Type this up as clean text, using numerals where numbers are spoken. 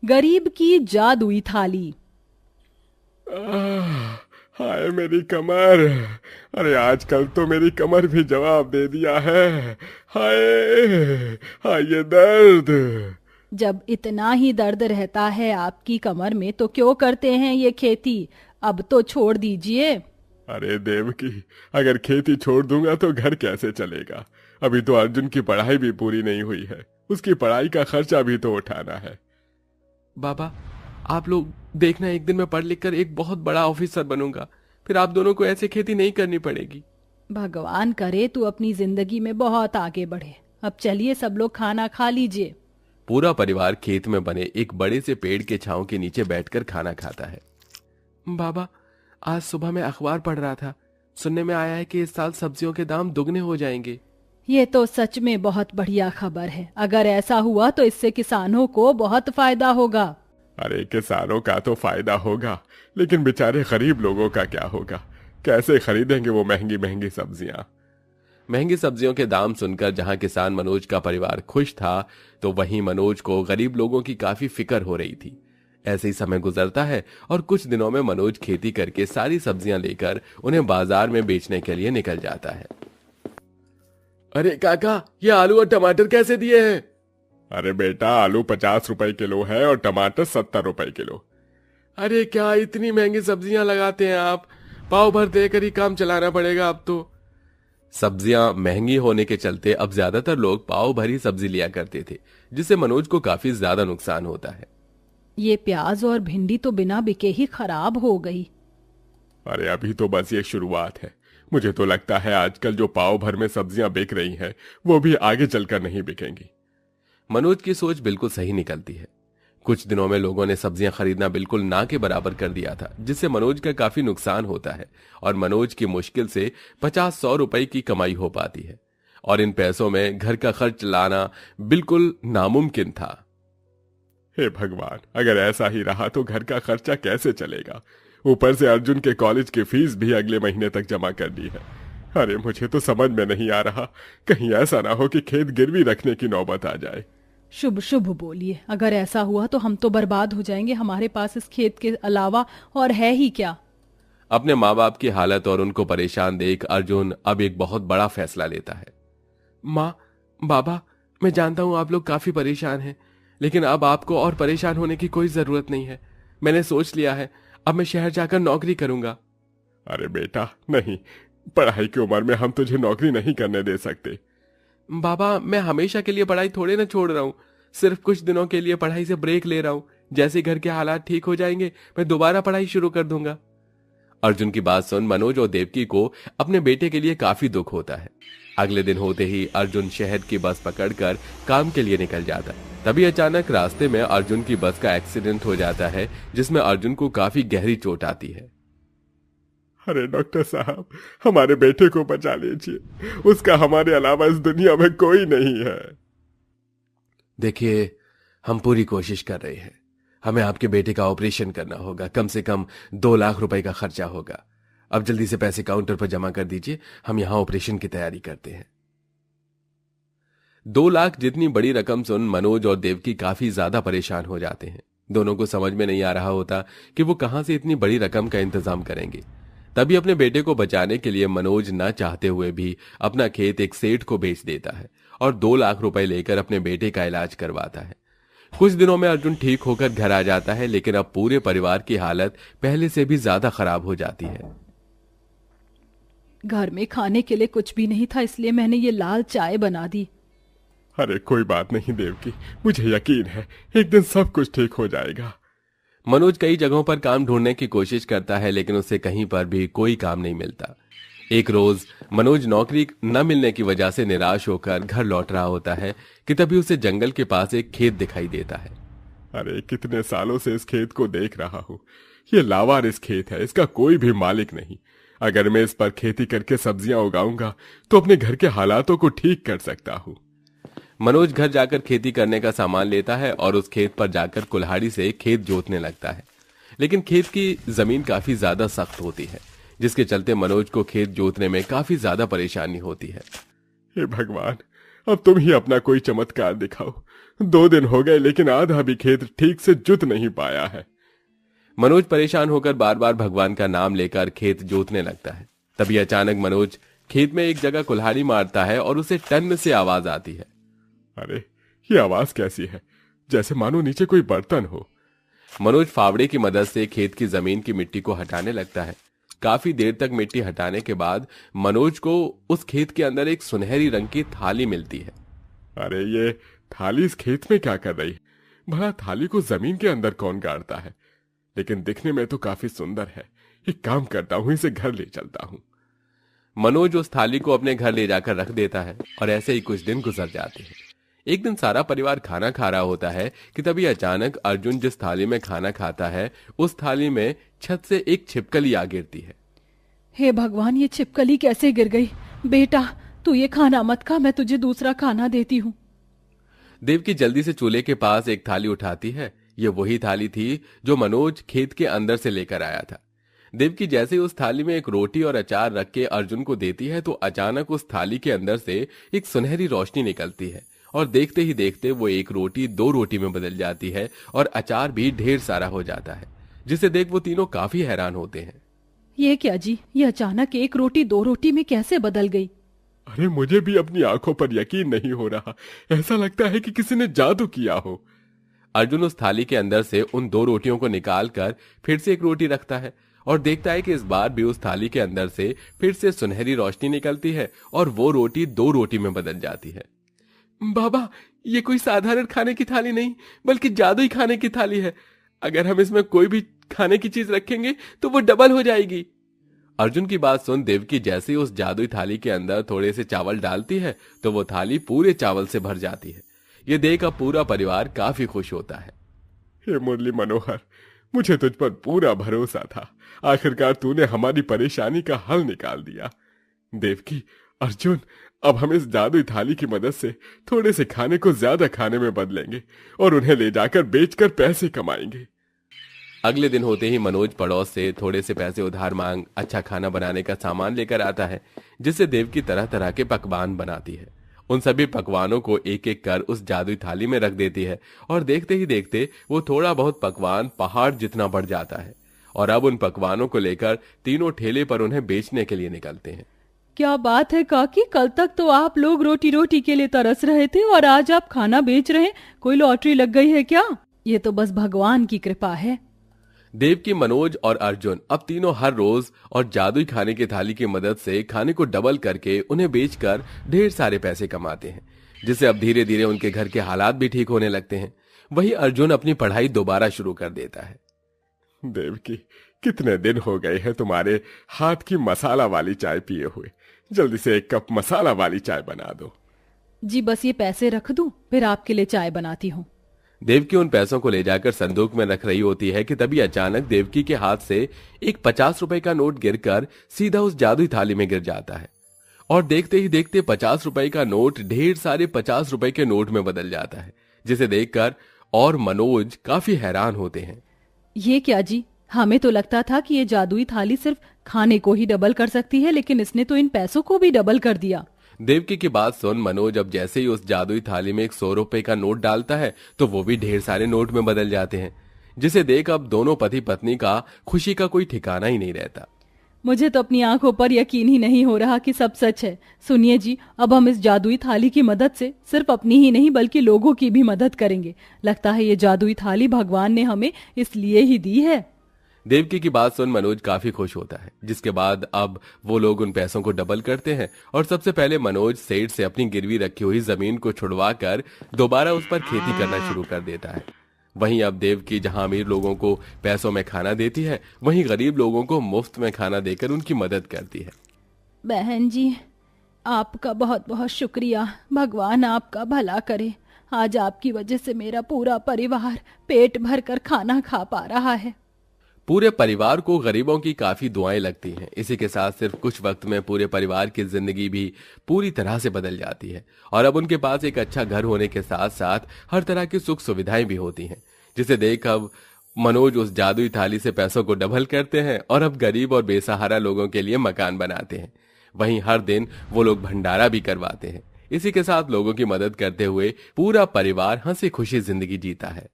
गरीब की जादुई थाली। आह, हाय मेरी कमर। अरे आजकल तो मेरी कमर भी जवाब दे दिया है। हाय, हाय ये दर्द। जब इतना ही दर्द रहता है आपकी कमर में तो क्यों करते हैं ये खेती? अब तो छोड़ दीजिए। अरे देवकी, अगर खेती छोड़ दूंगा तो घर कैसे चलेगा? अभी तो अर्जुन की पढ़ाई भी पूरी नहीं हुई है, उसकी पढ़ाई का खर्चा भी तो उठाना है। बाबा, आप लोग देखना, एक दिन मैं पढ़ लिख कर एक बहुत बड़ा ऑफिसर बनूंगा। फिर आप दोनों को ऐसे खेती नहीं करनी पड़ेगी। भगवान करे तू अपनी जिंदगी में बहुत आगे बढ़े। अब चलिए सब लोग खाना खा लीजिए। पूरा परिवार खेत में बने एक बड़े से पेड़ के छांव के नीचे बैठकर खाना खाता है। बाबा, आज सुबह मैं अखबार पढ़ रहा था, सुनने में आया है कि इस साल सब्जियों के दाम दुगने हो जाएंगे। ये तो सच में बहुत बढ़िया खबर है। अगर ऐसा हुआ तो इससे किसानों को बहुत फायदा होगा। अरे किसानों का तो फायदा होगा, लेकिन बेचारे गरीब लोगों का क्या होगा? कैसे खरीदेंगे वो महंगी महंगी सब्जियां? महंगी सब्जियों के दाम सुनकर जहां किसान मनोज का परिवार खुश था, तो वहीं मनोज को गरीब लोगों की काफी फिक्र हो रही थी। ऐसे ही समय गुजरता है और कुछ दिनों में मनोज खेती करके सारी सब्जियां लेकर उन्हें बाजार में बेचने के लिए निकल जाता है। अरे काका, ये आलू और टमाटर कैसे दिए हैं? अरे बेटा, आलू 50 रुपए किलो है और टमाटर 70 रुपए किलो। अरे क्या इतनी महंगी सब्जियां लगाते हैं आप? पाव भर देकर ही काम चलाना पड़ेगा अब तो। सब्जियां महंगी होने के चलते अब ज्यादातर लोग पाव भरी सब्जी लिया करते थे, जिससे मनोज को काफी ज्यादा नुकसान होता है। ये प्याज और भिंडी तो बिना बिके ही खराब हो गई। अरे अभी तो बस ये शुरुआत है। मुझे तो लगता है आजकल जो पाव भर में सब्जियां बिक रही हैं, वो भी आगे चलकर नहीं बिकेंगी। मनोज की सोच बिल्कुल सही निकलती है। कुछ दिनों में लोगों ने सब्जियां खरीदना बिल्कुल ना के बराबर कर दिया था, जिससे मनोज का काफी नुकसान होता है और मनोज की मुश्किल से 50-100 रुपए की कमाई हो पाती है और इन पैसों में घर का खर्च लाना बिल्कुल नामुमकिन था। हे भगवान, अगर ऐसा ही रहा तो घर का खर्चा कैसे चलेगा? ऊपर से अर्जुन के कॉलेज की फीस भी अगले महीने तक जमा करनी है। अरे मुझे तो समझ में नहीं आ रहा, कहीं ऐसा ना हो कि खेत गिरवी रखने की नौबत आ जाए। शुभ शुभ बोलिए। अगर ऐसा हुआ तो हम तो बर्बाद हो जाएंगे। हमारे पास इस खेत के अलावा और है ही क्या? अपने माँ बाप की हालत और उनको परेशान देख अर्जुन अब एक बहुत बड़ा फैसला लेता है। माँ, बाबा, मैं जानता हूं आप लोग काफी परेशान हैं, लेकिन अब आपको और परेशान होने की कोई जरूरत नहीं है। मैंने सोच लिया है, अब मैं शहर जाकर नौकरी करूंगा। अरे बेटा नहीं, पढ़ाई की उम्र में हम तुझे नौकरी नहीं करने दे सकते। बाबा, मैं हमेशा के लिए पढ़ाई थोड़े ना छोड़ रहा हूँ, सिर्फ कुछ दिनों के लिए पढ़ाई से ब्रेक ले रहा हूँ। जैसे घर के हालात ठीक हो जाएंगे मैं दोबारा पढ़ाई शुरू कर दूंगा। अर्जुन की बात सुन मनोज और देवकी को अपने बेटे के लिए काफी दुख होता है। अगले दिन होते ही अर्जुन शहर की बस पकड़कर काम के लिए निकल जाता है। तभी अचानक रास्ते में अर्जुन की बस का एक्सीडेंट हो जाता है, जिसमें अर्जुन को काफी गहरी चोट आती है। अरे डॉक्टर साहब, हमारे बेटे को बचा लीजिए, उसका हमारे अलावा इस दुनिया में कोई नहीं है। देखिए, हम पूरी कोशिश कर रहे हैं। हमें आपके बेटे का ऑपरेशन करना होगा, कम से कम 2 लाख रुपए का खर्चा होगा। अब जल्दी से पैसे काउंटर पर जमा कर दीजिए, हम यहां ऑपरेशन की तैयारी करते हैं। 2 लाख जितनी बड़ी रकम सुन मनोज और देवकी काफी ज्यादा परेशान हो जाते हैं। दोनों को समझ में नहीं आ रहा होता कि वो कहां से इतनी बड़ी रकम का इंतजाम करेंगे। तभी अपने बेटे को बचाने के लिए मनोज न चाहते हुए भी अपना खेत एक सेठ को बेच देता है और 2 लाख रुपए लेकर अपने बेटे का इलाज करवाता है। कुछ दिनों में अर्जुन ठीक होकर घर आ जाता है, लेकिन अब पूरे परिवार की हालत पहले से भी ज्यादा खराब हो जाती है। घर में खाने के लिए कुछ भी नहीं था, इसलिए मैंने ये लाल चाय बना दी। अरे कोई बात नहीं देवकी, मुझे यकीन है एक दिन सब कुछ ठीक हो जाएगा। मनोज कई जगहों पर काम ढूंढने की कोशिश करता है, लेकिन उसे कहीं पर भी कोई काम नहीं मिलता। एक रोज मनोज नौकरी न मिलने की वजह से निराश होकर घर लौट रहा होता है कि तभी उसे जंगल के पास एक खेत दिखाई देता है। अरे कितने सालों से इस खेत को देख रहा हूँ। ये लावारिस खेत है, इसका कोई भी मालिक नहीं। अगर मैं इस पर खेती करके सब्जियां उगाऊंगा तो अपने घर के हालातों को ठीक कर सकता हूँ। मनोज घर जाकर खेती करने का सामान लेता है और उस खेत पर जाकर कुल्हाड़ी से खेत जोतने लगता है, लेकिन खेत की जमीन काफी ज्यादा सख्त होती है, जिसके चलते मनोज को खेत जोतने में काफी ज्यादा परेशानी होती है। हे भगवान, अब तुम ही अपना कोई चमत्कार दिखाओ। 2 दिन हो गए लेकिन आधा भी खेत ठीक से जुत नहीं पाया है। मनोज परेशान होकर बार बार भगवान का नाम लेकर खेत जोतने लगता है। तभी अचानक मनोज खेत में एक जगह कुल्हाड़ी मारता है और उसे टन से आवाज आती है। अरे ये आवाज कैसी है, जैसे मानो नीचे कोई बर्तन हो। मनोज फावड़े की मदद से खेत की जमीन की मिट्टी को हटाने लगता है। काफी देर तक मिट्टी हटाने के बाद मनोज को उस खेत के अंदर एक सुनहरी रंग की थाली मिलती है। अरे ये थाली इस खेत में क्या कर रही है? भला थाली को जमीन के अंदर कौन गाड़ता है? लेकिन दिखने में तो काफी सुंदर है। एक काम करता हूं, इसे घर ले चलता हूं। मनोज उस थाली को अपने घर ले जाकर रख देता है और ऐसे ही कुछ दिन गुजर जाते हैं। एक दिन सारा परिवार खाना खा रहा होता है कि तभी अचानक अर्जुन जिस थाली में खाना खाता है उस थाली में छत से एक छिपकली आ गिरती है। हे भगवान, ये छिपकली कैसे गिर गई? बेटा तू ये खाना मत खा, मैं तुझे दूसरा खाना देती हूँ। देवकी जल्दी से चूल्हे के पास एक थाली उठाती है। ये वही थाली थी जो मनोज खेत के अंदर से लेकर आया था। देवकी जैसे उस थाली में एक रोटी और अचार रख के अर्जुन को देती है तो अचानक उस थाली के अंदर से एक सुनहरी रोशनी निकलती है और देखते ही देखते वो एक रोटी 2 रोटी में बदल जाती है और अचार भी ढेर सारा हो जाता है, जिसे देख वो तीनों काफी हैरान होते हैं। ये क्या जी, ये अचानक एक रोटी 2 रोटी में कैसे बदल गई? अरे मुझे भी अपनी आंखों पर यकीन नहीं हो रहा। ऐसा लगता है कि किसी ने जादू किया हो। अर्जुन उस थाली के अंदर से उन 2 रोटियों को निकाल कर फिर से एक रोटी रखता है और देखता है कि इस बार भी उस थाली के अंदर से फिर से सुनहरी रोशनी निकलती है और वो रोटी 2 रोटी में बदल जाती है। बाबा, ये कोई साधारण खाने की थाली नहीं बल्कि जादुई खाने की थाली है। अगर हम इसमें कोई भी खाने की चीज रखेंगे तो वो डबल हो जाएगी। अर्जुन की बात सुन देवकी जैसे ही उस जादुई थाली के अंदर थोड़े से चावल डालती है तो वो थाली पूरे चावल से भर जाती है। ये देख अब पूरा परिवार काफी खुश होता है। हे मुरली मनोहर, मुझे तुझ पर पूरा भरोसा था। आखिरकार तूने हमारी परेशानी का हल निकाल दिया। देवकी, अर्जुन, अब हम इस जादुई थाली की मदद से थोड़े से खाने को ज्यादा खाने में बदलेंगे और उन्हें ले जाकर बेचकर पैसे कमाएंगे। अगले दिन होते ही मनोज पड़ोस से थोड़े से पैसे उधार मांग अच्छा खाना बनाने का सामान लेकर आता है, जिससे देवकी तरह तरह के पकवान बनाती है। उन सभी पकवानों को एक एक कर उस जादुई थाली में रख देती है और देखते ही देखते वो थोड़ा बहुत पकवान पहाड़ जितना बढ़ जाता है और अब उन पकवानों को लेकर तीनों ठेले पर उन्हें बेचने के लिए निकलते हैं। क्या बात है काकी, कल तक तो आप लोग रोटी रोटी के लिए तरस रहे थे और आज आप खाना बेच रहे हैं। कोई लॉटरी लग गई है क्या? ये तो बस भगवान की कृपा है। देवकी, मनोज और अर्जुन अब तीनों हर रोज और जादुई खाने की थाली की मदद से खाने को डबल करके उन्हें बेचकर ढेर सारे पैसे कमाते हैं, जिससे अब धीरे धीरे उनके घर के हालात भी ठीक होने लगते हैं। वहीं अर्जुन अपनी पढ़ाई दोबारा शुरू कर देता है। देवकी, कितने दिन हो गए हैं तुम्हारे हाथ की मसाला वाली चाय पिए हुए। जल्दी से 1 कप मसाला वाली चाय बना दो। जी बस ये पैसे रख दूं, फिर आपके लिए चाय बनाती हूँ। देवकी उन पैसों को ले जाकर संदूक में रख रही होती है कि तभी अचानक देवकी के हाथ से एक 50 रुपए का नोट गिरकर सीधा उस जादुई थाली में गिर जाता है और देखते ही देखते 50 रुपए का नोट ढेर सारे 50 रुपए के नोट में बदल जाता है, जिसे देखकर और मनोज काफी हैरान होते हैं। ये क्या जी, हमें तो लगता था कि ये जादुई थाली सिर्फ खाने को ही डबल कर सकती है, लेकिन इसने तो इन पैसों को भी डबल कर दिया। देवकी की बात सुन मनोज अब जैसे ही उस जादुई थाली में एक 100 रुपए का नोट डालता है तो वो भी ढेर सारे नोट में बदल जाते हैं, जिसे देख अब दोनों पति पत्नी का खुशी का कोई ठिकाना ही नहीं रहता। मुझे तो अपनी आंखों पर यकीन ही नहीं हो रहा कि सब सच है। सुनिए जी, अब हम इस जादुई थाली की मदद से सिर्फ अपनी ही नहीं बल्कि लोगों की भी मदद करेंगे। लगता है ये जादुई थाली भगवान ने हमें इसलिए ही दी है। देवकी की बात सुन मनोज काफी खुश होता है, जिसके बाद अब वो लोग उन पैसों को डबल करते हैं और सबसे पहले मनोज सेठ से अपनी गिरवी रखी हुई जमीन को छुड़वा कर दोबारा उस पर खेती करना शुरू कर देता है। वहीं अब देवकी जहां अमीर लोगों को पैसों में खाना देती है, वहीं गरीब लोगों को मुफ्त में खाना देकर उनकी मदद करती है। बहन जी, आपका बहुत बहुत शुक्रिया। भगवान आपका भला करे। आज आपकी वजह से मेरा पूरा परिवार पेट भर कर खाना खा पा रहा है। पूरे परिवार को गरीबों की काफी दुआएं लगती हैं। इसी के साथ सिर्फ कुछ वक्त में पूरे परिवार की जिंदगी भी पूरी तरह से बदल जाती है और अब उनके पास एक अच्छा घर होने के साथ साथ हर तरह की सुख सुविधाएं भी होती हैं, जिसे देख अब मनोज उस जादुई थाली से पैसों को डबल करते हैं और अब गरीब और बेसहारा लोगों के लिए मकान बनाते हैं। वहीं हर दिन वो लोग भंडारा भी करवाते हैं। इसी के साथ लोगों की मदद करते हुए पूरा परिवार हंसी खुशी जिंदगी जीता है।